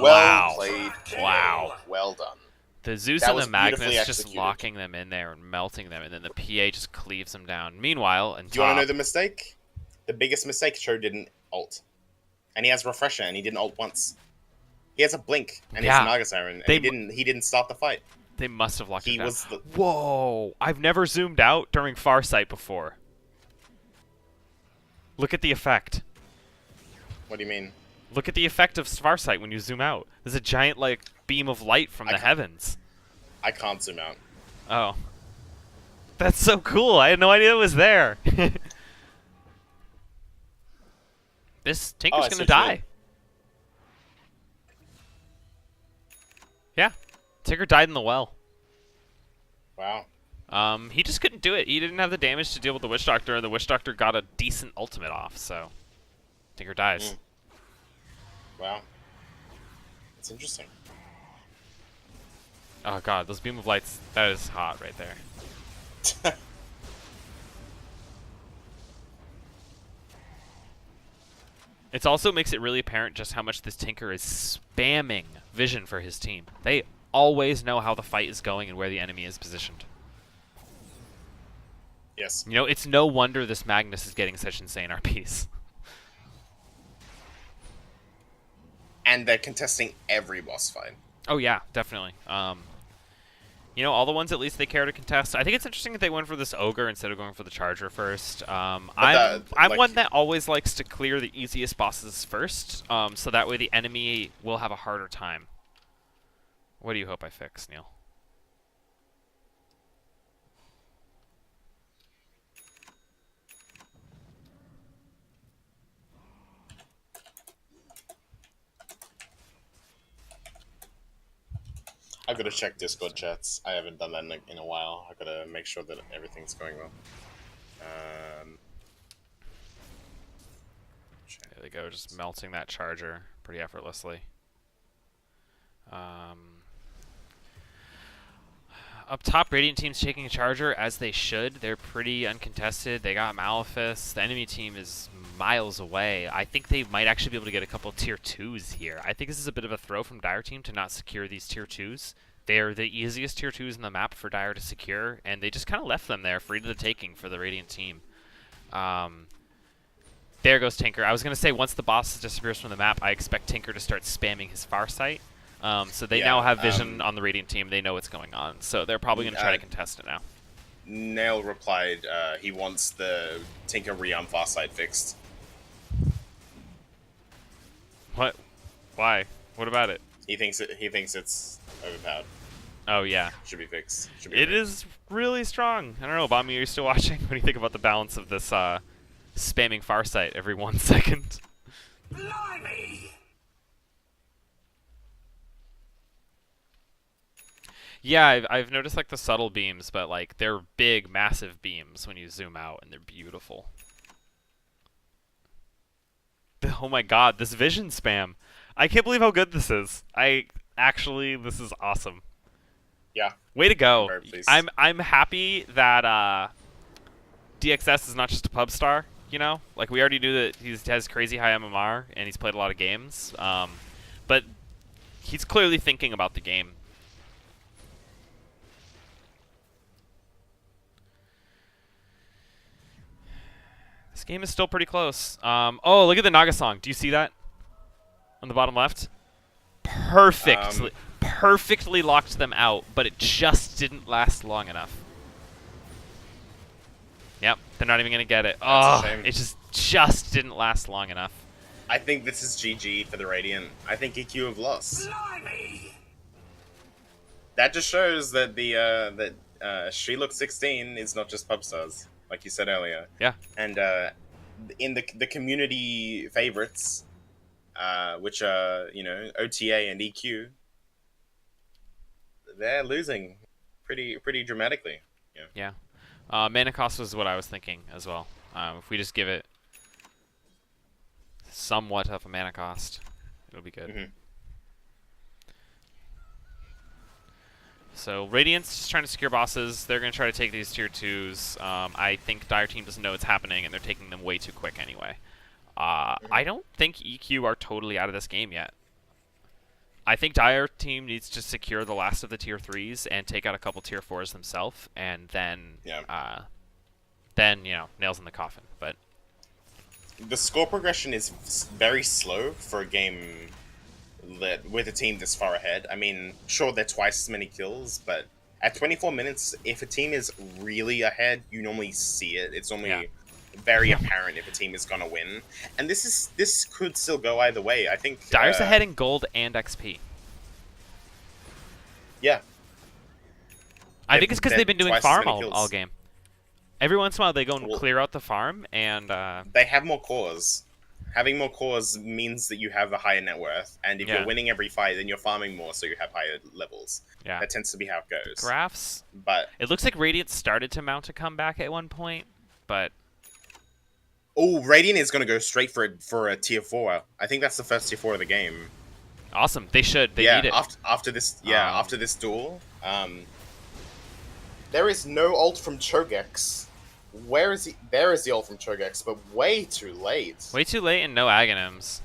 Well Wow. played. Wow. Well done. The Zeus That and was the Magnus beautifully just executed. locking them in there and melting them, and then the PA just cleaves them down. Meanwhile, and Do you want to know the mistake? The biggest mistake, Cho didn't ult. And he has Refresher, and he didn't ult once. He has a Blink, and Yeah. he's an Argus Siren, and They- he didn't start the fight. they must have locked He him down. was the... Whoa! I've never zoomed out during Farsight before. Look at the effect. What do you mean? Look at the effect of Farsight when you zoom out. There's a giant, like, beam of light from the heavens. I can't zoom out. Oh. That's so cool. I had no idea it was there. This Tinker's it's gonna so die. Yeah. Tinker died in the well. Wow. He just couldn't do it. He didn't have the damage to deal with the Witch Doctor, and the Witch Doctor got a decent ultimate off, so Tinker dies. Wow. That's interesting. Oh god, those beam of lights, that is hot right there. It also makes it really apparent just how much this Tinker is spamming vision for his team. They always know how the fight is going and where the enemy is positioned. Yes. You know, it's no wonder this Magnus is getting such insane RPs. And they're contesting every boss fight. Oh yeah, definitely. You know, all the ones at least they care to contest. I think it's interesting that they went for this ogre instead of going for the charger first. I'm like- one that always likes to clear the easiest bosses first, so that way the enemy will have a harder time. What do you hope I fix, Neil? I gotta check Discord chats. I haven't done that in a while. I gotta make sure that everything's going well. There they go, just melting that charger pretty effortlessly. Up top, Radiant team's taking a charger, as they should. They're pretty uncontested. They got Malefice. The enemy team is miles away. I think they might actually be able to get a couple tier 2s here. I think this is a bit of a throw from Dire team to not secure these tier 2s. They're the easiest tier 2s in the map for Dire to secure, and they just kind of left them there free to the taking for the Radiant team. There goes Tinker. I was going to say, once the boss disappears from the map, I expect Tinker to start spamming his Farsight. So they now have vision on the Radiant team. They know what's going on. So they're probably going to try to contest it now. Nail replied he wants the Tinker Realm Farsight fixed. What? Why? What about it? He thinks it's overpowered. Oh, yeah. Should be fixed. It is really strong. I don't know, Bobby, are you still watching? What do you think about the balance of this spamming Farsight every 1 second? Blimey! Yeah, I've noticed like the subtle beams, but like they're big, massive beams when you zoom out, and they're beautiful. Oh my god, this vision spam. I can't believe how good this is. This is awesome. Yeah. Way to go. I'm happy that DXS is not just a pub star, you know? Like, we already knew that he has crazy high MMR, and he's played a lot of games. But he's clearly thinking about the game. This game is still pretty close. Oh, look at the Naga song. Do you see that? On the bottom left? Perfectly locked them out, but it just didn't last long enough. Yep, they're not even going to get it. Oh, it just didn't last long enough. I think this is GG for the Radiant. I think EQ have lost. Blimey! That just shows that the SL16 is not just pub stars, like you said earlier. Yeah. And in the community favorites, which are OTA and EQ, they're losing pretty dramatically. Yeah. Mana cost was what I was thinking as well. If we just give it somewhat of a mana cost, it'll be good. Mm-hmm. So Radiant's just trying to secure bosses. They're going to try to take these tier 2s. I think Dire Team doesn't know what's happening, and they're taking them way too quick anyway. I don't think EQ are totally out of this game yet. I think Dire Team needs to secure the last of the tier 3s and take out a couple tier 4s themselves, and then, nails in the coffin. But the score progression is very slow for a game with a team this far ahead. I mean, sure, they're twice as many kills, but at 24 minutes, if a team is really ahead, you normally see it. It's normally very apparent if a team is gonna win, and this could still go either way. I think Dire's ahead in gold and XP. Yeah, I think it's because they've been doing farm all game. Every once in a while, they go and clear out the farm, and they have more cores. Having more cores means that you have a higher net worth, and if you're winning every fight, then you're farming more, so you have higher levels. Yeah, that tends to be how it goes. The graphs, but it looks like Radiant started to mount a comeback at one point, but Radiant is going to go straight for a tier 4. I think that's the first tier 4 of the game. Awesome, they should. They need it. After this duel, there is no ult from Chogex. Where is he? There is the ult from Chogex, but way too late. Way too late and no Aghanims.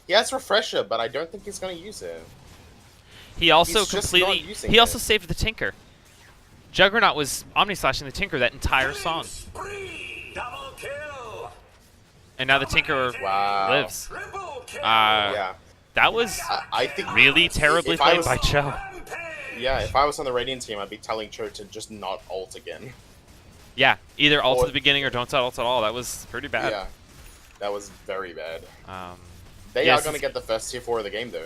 He has Refresher, but I don't think he's going to use it. He also He also saved the Tinker. Juggernaut was Omni-slashing the Tinker that entire song. Double kill. And now the Tinker lives. Yeah. That was I think really terribly played by Cho. Yeah, if I was on the Radiant team, I'd be telling Cho to just not ult again. Yeah, either ult at the beginning or don't ult at all. That was pretty bad. Yeah, that was very bad. They Yes, are going to get the first tier 4 of the game, though.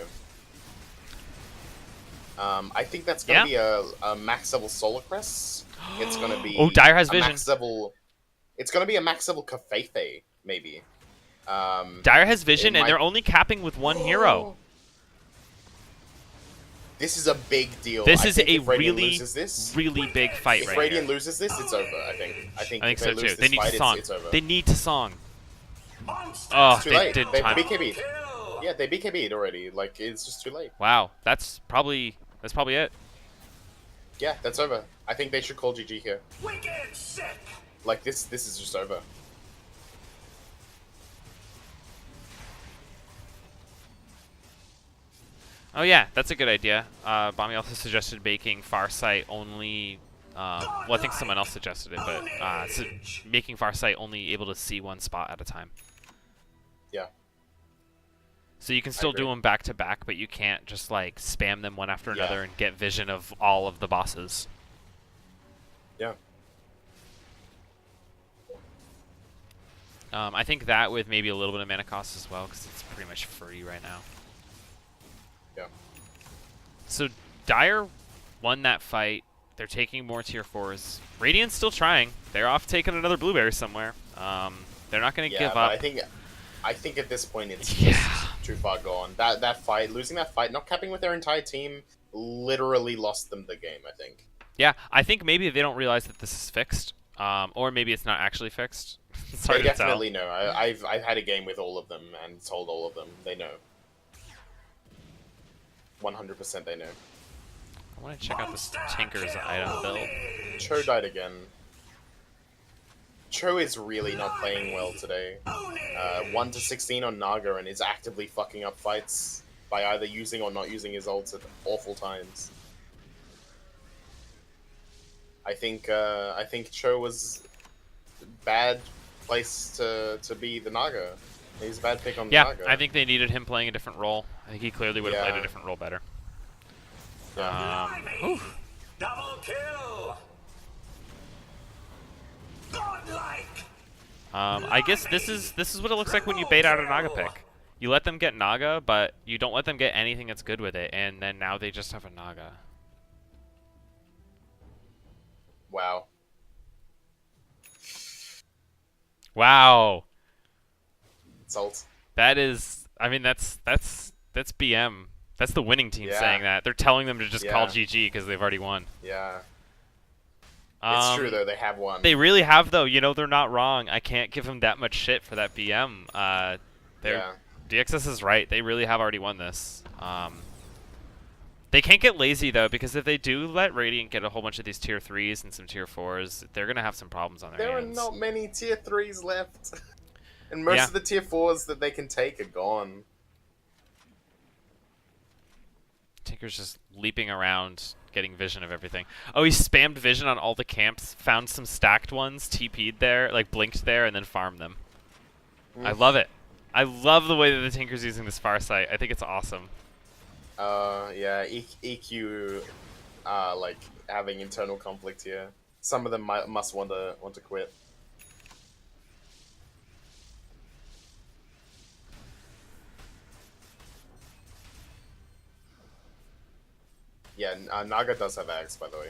I think that's gonna be a max level Solar Crest. It's gonna be Oh, Dire has a vision. max level. It's gonna be a max level Cafefe, maybe. Dire has vision, it and might- they're only capping with one hero. This is a big deal. This I is think a if Radiant really, loses this, really big fight if right Radiant here. loses this, it's over. I think I think if so they lose too. They this need fight, to song. it's over. They need to song. Monster Oh, It's too they late. didn't They time. BKB'd. kill. Yeah, they BKB'd already. Like, it's just too late. Wow, that's probably it. Yeah, that's over. I think they should call GG here. Wicked sick. Like, this is just over. Oh yeah, that's a good idea. Bommy also suggested making Farsight only. Well, I think someone else suggested it, but making Farsight only able to see one spot at a time. Yeah. So you can still do agree. them back to back, but you can't just like spam them one after Yeah. another and get vision of all of the bosses. Yeah. I think that with maybe a little bit of mana cost as well, because it's pretty much free right now. Yeah. So Dire won that fight. They're taking more tier 4s. Radiant's still trying. They're off taking another blueberry somewhere. They're not going to Yeah, give but up. I think at this point it's Yeah. just too far gone. That fight, losing that fight, not capping with their entire team, literally lost them the game. I think. Yeah, I think maybe they don't realize that this is fixed, or maybe it's not actually fixed. It's hard They to tell. definitely know. I've had a game with all of them and told all of them. They know. 100% they know. I want to check out this Tinker's item build. Cho died again. Cho is really not playing well today. 1 to 16 on Naga and is actively fucking up fights by either using or not using his ults at awful times. I think Cho was bad place to be the Naga. He's a bad pick on the Yeah, Naga. I think they needed him playing a different role. I think he clearly would have played a Yeah. different role better. Blimey. Double kill. Godlike. I guess this is what it looks like when you bait out a Naga pick. You let them get Naga, but you don't let them get anything that's good with it, and then now they just have a Naga. Wow. Wow, Salt. that is. I mean, that's BM. That's the winning team Yeah. saying that. They're telling them to just call Yeah. GG because they've already won. Yeah. It's Um, true though. They have one. They really have, though. You know, they're not wrong. I can't give them that much shit for that BM. Yeah. DXS is right. They really have already won this. They can't get lazy, though, because if they do let Radiant get a whole bunch of these tier 3s and some tier 4s, they're going to have some problems on their There are hands. not many tier 3s left. And most Yeah. of the tier 4s that they can take are gone. Tinker's just leaping around, getting vision of everything. Oh, he spammed vision on all the camps, found some stacked ones, TP'd there, like blinked there, and then farmed them. I love it. I love the way that the Tinker's using this Farsight. I think it's awesome. Yeah, EQ, like having internal conflict here. Some of them must want to quit. Yeah, Naga does have Axe, by the way.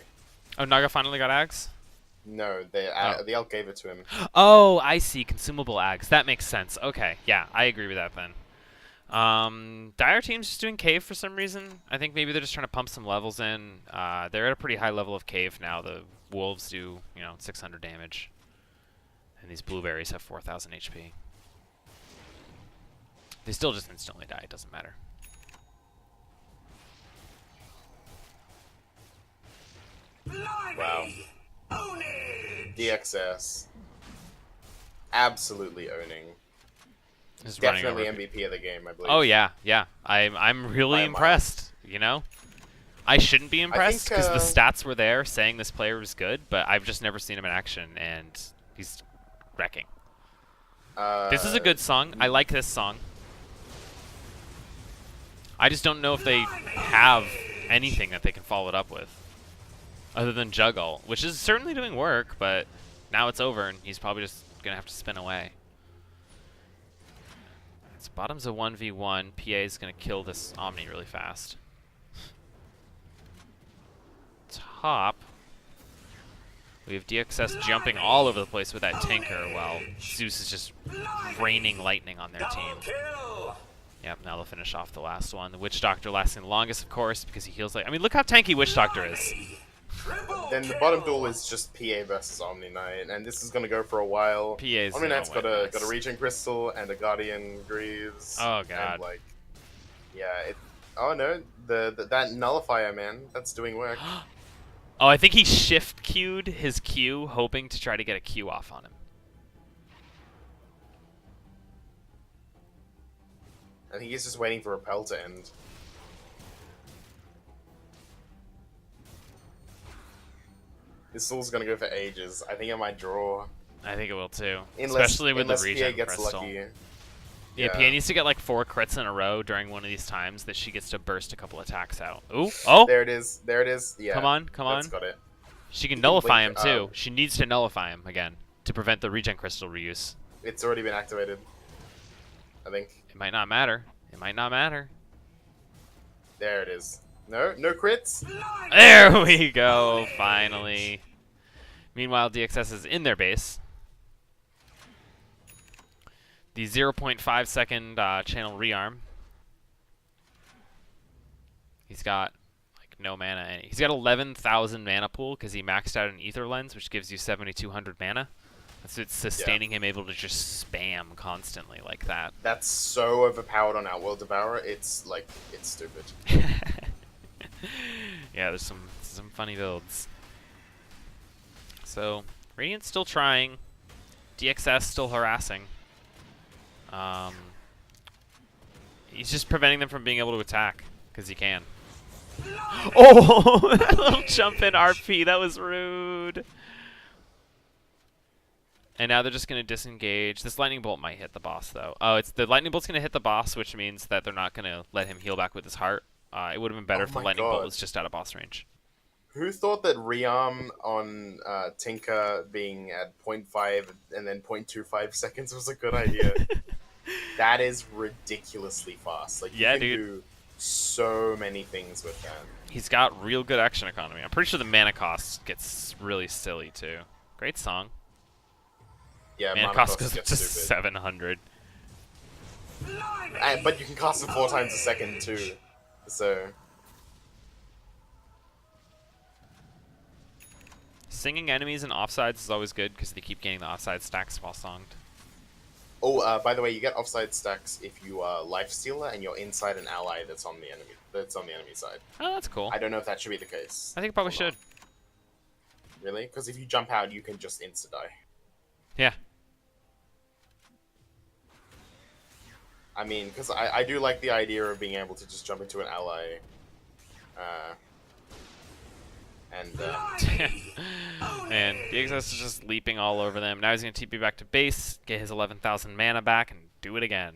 Oh, Naga finally got Ags? No, Oh. the elk gave it to him. Oh, I see. Consumable Ags. That makes sense. Okay, yeah, I agree with that then. Dire team's just doing Cave for some reason. I think maybe they're just trying to pump some levels in. They're at a pretty high level of Cave now. The Wolves do, 600 damage. And these Blueberries have 4,000 HP. They still just instantly die. It doesn't matter. Blimey. Wow. Own it. DXS. Absolutely owning. Just running Definitely over MVP of the game, I believe. Oh yeah, yeah. I'm really By a mile. impressed. I shouldn't be impressed because the think, stats were there saying this player was good, but I've just never seen him in action, and he's wrecking. This is a good song. I like this song. I just don't know if they have anything that they can follow it up with, other than Juggle, which is certainly doing work, but now it's over, and he's probably just gonna have to spin away. It's bottom's a 1v1. PA is gonna kill this Omni really fast. top, we have DXS jumping all over the place with that Tinker, while Zeus is just raining lightning on their team. Double kill. Yep, now they'll finish off the last one. The Witch Doctor lasting the longest, of course, because he heals like... I mean, look how tanky Witch Doctor is. Triple Then the kill. bottom duel is just PA versus Omni Knight, and this is gonna go for a while. PA's Omni Knight's gonna got win a this. Regen Crystal and a Guardian Greaves. Oh, God. And, like, yeah, oh no, that Nullifier, man, that's doing work. Oh, I think he shift queued his Q, hoping to try to get a Q off on him. I think he's just waiting for Repel to end. This duel's gonna go for ages. I think it might draw. I think it will too. Unless, Especially with the unless PA regen gets crystal. lucky. Yeah, PA needs to get like 4 crits in a row during one of these times that she gets to burst a couple attacks out. Ooh, oh! There it is. There it is. Yeah. Come on, come That's on. got it. She can can nullify him blink, too. She needs to nullify him again to prevent the regen crystal reuse. It's already been activated. I think. It might not matter. It might not matter. There it is. No crits. There we go, finally. Meanwhile, DXS is in their base. The 0.5 second channel rearm. He's got like no mana. He's got 11,000 mana pool because he maxed out an Ether Lens, which gives you 7,200 mana. That's what's sustaining him able to just spam constantly like that. That's so overpowered on Outworld Devourer. It's like it's stupid. Yeah, there's some funny builds. So Radiant's still trying. DXS still harassing. He's just preventing them from being able to attack because he can. Oh, that little jump in RP, that was rude. And now they're just going to disengage. This lightning bolt might hit the boss, though. Oh, it's the lightning bolt's going to hit the boss, which means that they're not going to let him heal back with his heart. It would have been better Oh if the my lightning bolt God. was just out of boss range. Who thought that rearm on Tinker being at 0.5 and then 0.25 seconds was a good idea? That is ridiculously fast. Like, you Yeah, can dude. do so many things with that. He's got real good action economy. I'm pretty sure the mana cost gets really silly, too. Great song. Yeah, Mana mana cost costs goes get to stupid. 700. But you can cast them 4 times a second too. So Singing enemies and offsides is always good because they keep getting the offside stacks while songed. by the way, you get offside stacks if you are lifestealer and you're inside an ally that's on the enemy side. Oh, that's cool. I don't know if that should be the case. I think it probably or should. not. Really? Because if you jump out, you can just insta die. Yeah. I mean, because I do like the idea of being able to just jump into an ally. And DXS is just leaping all over them. Now he's going to TP back to base, get his 11,000 mana back, and do it again.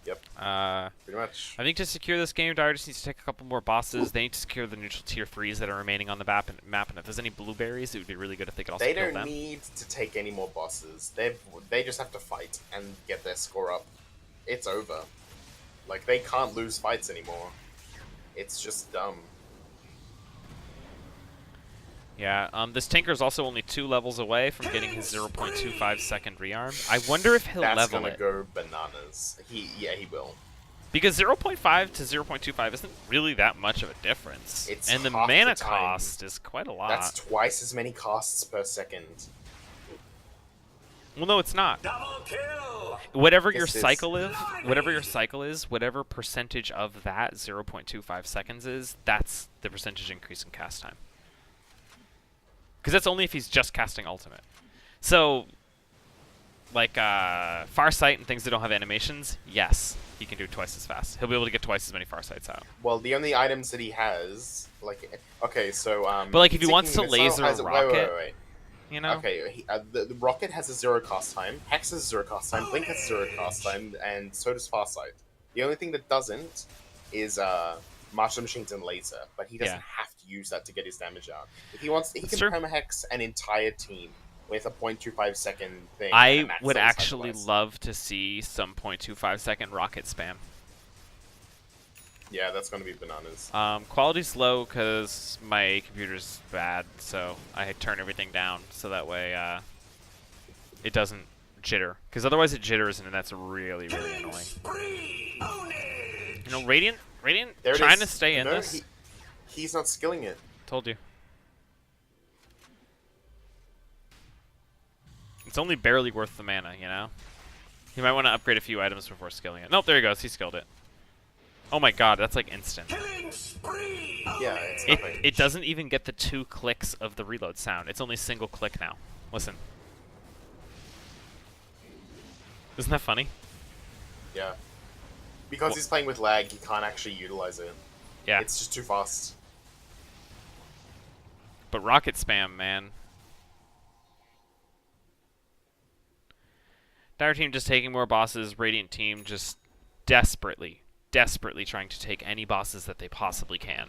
Yep, I pretty much. think to secure this game, Dire just needs to take a couple more bosses. They need to secure the neutral tier 3s that are remaining on the map. And if there's any blueberries, it would be really good if they could also They kill don't them. need to take any more bosses. They just have to fight and get their score up. It's over. Like, they can't lose fights anymore. It's just dumb. Yeah, this Tinker's also only 2 levels away from getting his 0.25 second rearm. I wonder if he'll That's level gonna it. go bananas. He will. Because 0.5 to 0.25 isn't really that much of a difference. It's and the half the mana time. cost is quite a lot. That's twice as many casts per second. Well, no, it's not. Double kill. Whatever your This is- cycle is, whatever percentage of that 0.25 seconds is, that's the percentage increase in cast time. Because that's only if he's just casting ultimate. So, like Farsight and things that don't have animations, yes, he can do it twice as fast. He'll be able to get twice as many Farsights out. Well, the only items that he has, like, okay, so But, like, if he Seeking wants to Missile laser has rocket, wait. You know? Okay, the rocket has a 0 cast time, Hex has 0 cast time, Blink has 0 cast time, and so does Farsight. The only thing that doesn't is Martial Machines and Laser, but he doesn't Yeah. have to use that to get his damage out. If he wants, he That's can true. permahex an entire team with a 0.25 second thing. I and max would out his actually sacrifice. love to see some 0.25 second rocket spam. Yeah, that's gonna be bananas. Quality's low because my computer's bad, so I turn everything down so that way it doesn't jitter. Because otherwise it jitters, and that's really, really annoying. You know, Radiant There it trying is. to stay in No, this. He's not skilling it. Told you. It's only barely worth the mana, you know? You might want to upgrade a few items before skilling it. Nope, there he goes. He skilled it. Oh my god, that's like instant. Yeah, it's It, nothing. it doesn't even get the 2 clicks of the reload sound. It's only single click now. Listen. Isn't that funny? Yeah. Because he's playing with lag, he can't actually utilize it. Yeah. It's just too fast. But rocket spam, man. Dire team just taking more bosses. Radiant team just desperately trying to take any bosses that they possibly can.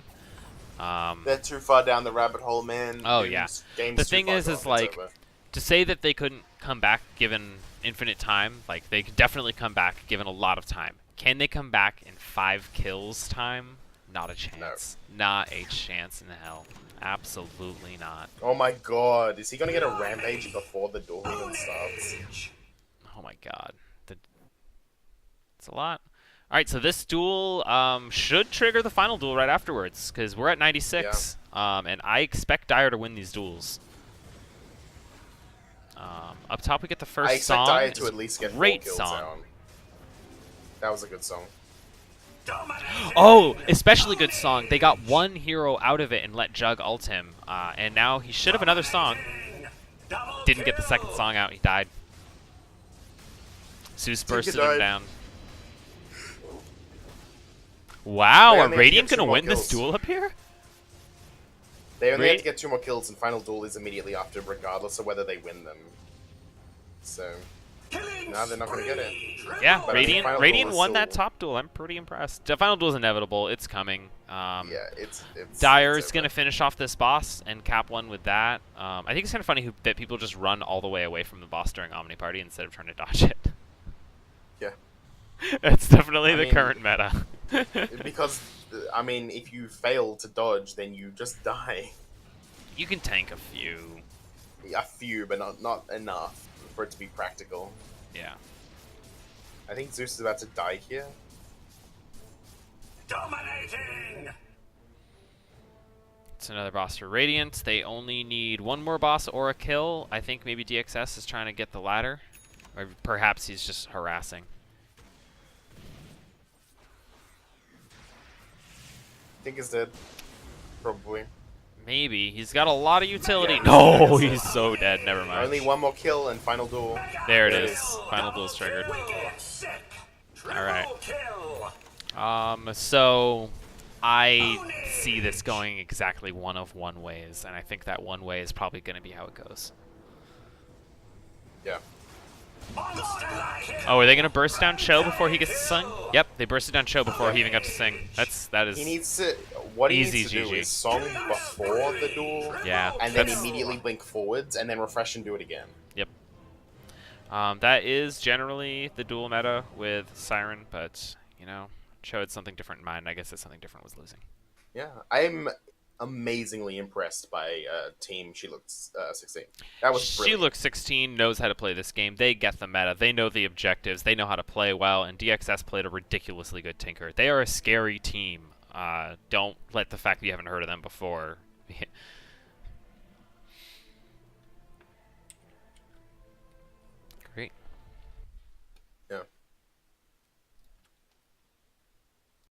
They're too far down the rabbit hole, man. Oh, Game's The too thing far is gone. It's like, over. to say that they couldn't come back given infinite time, like, they could definitely come back given a lot of time. Can they come back in 5 kills time? Not a chance. Not a chance in hell. Absolutely not. Oh my god, is he gonna get a rampage before the duel even starts? Oh my god. It's a lot. Alright, so this duel should trigger the final duel right afterwards, because we're at 96, and I expect Dire to win these duels. Up top we get the first I expect song. Dire It's to at least get 4 great kills song. out. That was a good song. Oh, especially good song. They got one hero out of it and let Jug ult him, and now he should have another song. Didn't get the second song out. He died. Zeus bursted him died. down. Wow, They are only have to Radiant get 2 gonna more win this kills. duel up here? They only have Radi- to get 2 more kills, and final duel is immediately after, regardless of whether they win them. So, no, they're not gonna get it. Yeah, But I mean, Radiant final Radiant duel is won that still- top duel. I'm pretty impressed. The final duel is inevitable. It's coming. Yeah, it's Dire's it's going to over. finish off this boss and cap one with that. I think it's kind of funny that people just run all the way away from the boss during Omni Party instead of trying to dodge it. Yeah. It's definitely I the mean- current meta. Because, I mean, if you fail to dodge, then you just die. You can tank a few. A few, but not enough for it to be practical. Yeah. I think Zeus is about to die here. Dominating! It's another boss for Radiant. They only need one more boss or a kill. I think maybe DXS is trying to get the ladder. Or perhaps he's just harassing. I think he's dead. Probably. Maybe. He's got a lot of utility. No, he's so dead. Never mind. Only one more kill and final duel. There it There it is. is. Final duel's triggered. Wicked sick! Alright. Triple kill! So I see this going exactly one of one ways, and I think that one way is probably going to be how it goes. Yeah. Oh, are they going to burst down Cho before he gets to sing? Yep, they bursted down Cho before he even got to sing. That is He needs to. What he Easy needs to do GG. is song before the duel, yeah. and then that's- immediately blink forwards, and then refresh and do it again. Yep. That is generally the dual meta with Siren, but you know, Cho had something different in mind. I guess that something different was losing. Yeah, I'm amazingly impressed by team. She looks 16. That was She brilliant. looks 16, knows how to play this game. They get the meta. They know the objectives. They know how to play well, and DXS played a ridiculously good Tinker. They are a scary team. Don't let the fact that you haven't heard of them before